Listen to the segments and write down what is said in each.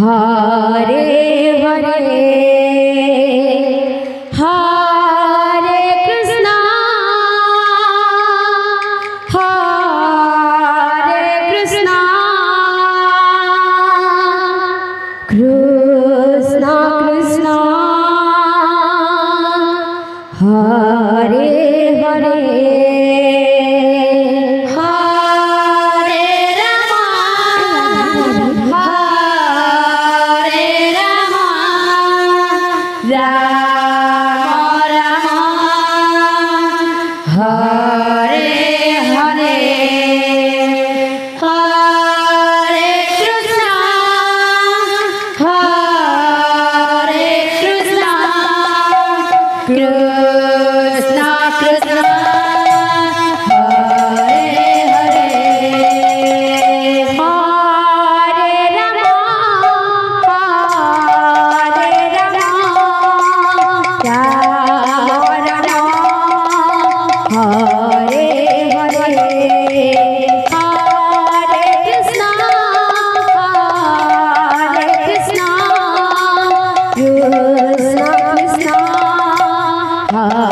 Hare Hare Hare Krishna Krishna Krishna Hare Hare Krishna Krishna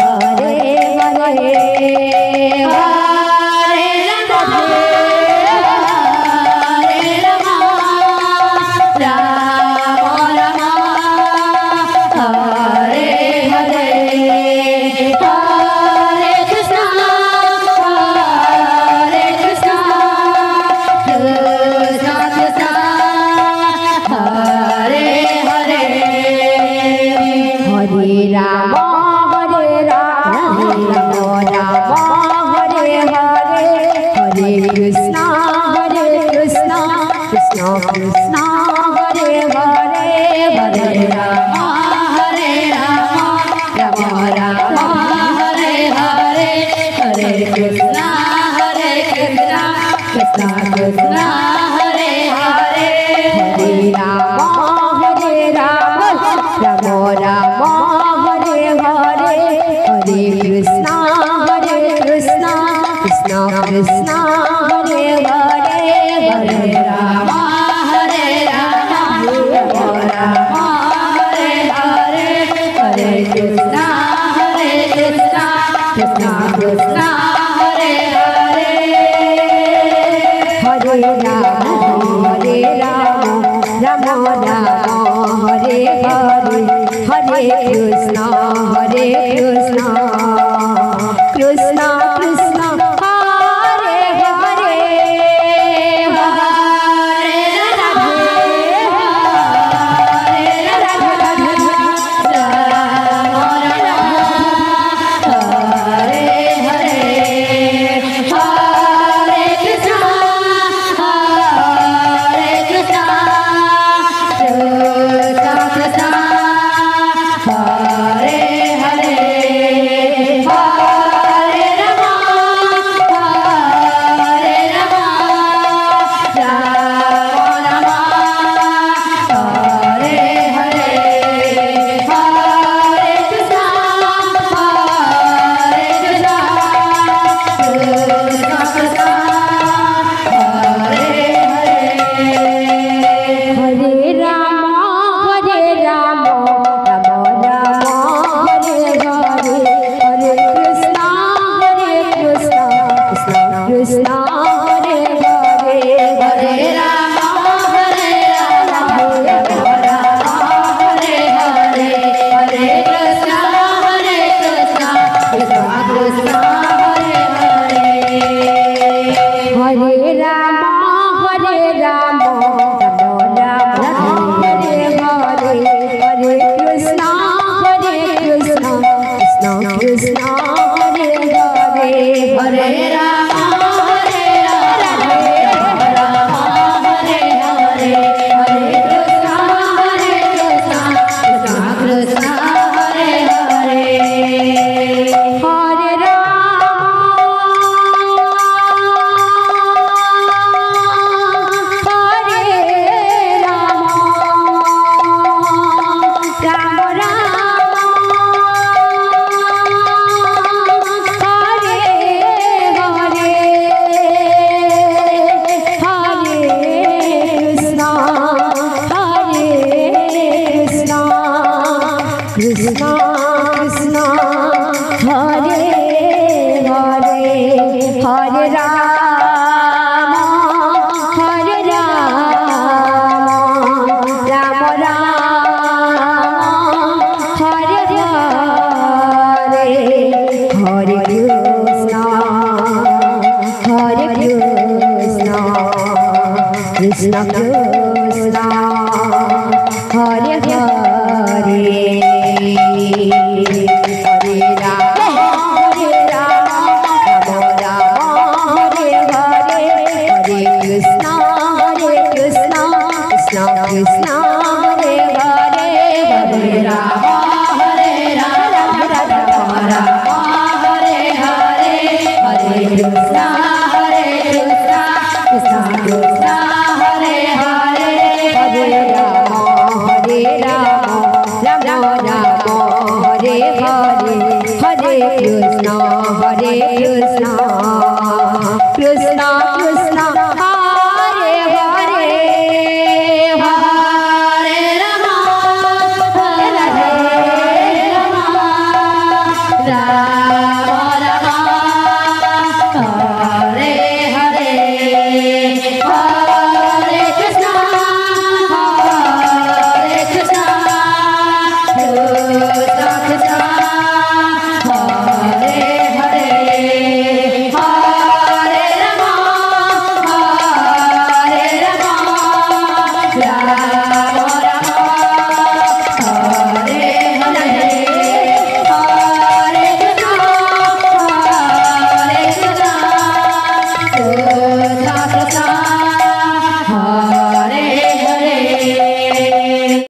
Hare Hare Hare Ram Hare Hare Hare Krishna Krishna Krishna Hare Hare Hare Ram Hare Hare Hare Krishna Krishna Krishna Hare Hare Hare Ram Hare Hare Hare Krishna Krishna Krishna Hare Hare Hare Ram Ram Ram Hare Hare Hare Krishna Krishna Krishna Hare Hare Hare Ram Ram Ram Hare Hare Hare Krishna Krishna Krishna Hare Hare Hare Ram Ram Hare Hare Hare Krishna Krishna Krishna Hare Hare Hare Ram Ram Ram Hare Hare Hare Krishna Krishna Krishna Krishna Hare Hare Hare Krishna Krishna Krishna Hare Hare Hare Ram Ram Ram Hare Hare Hare Krishna Krishna Krishna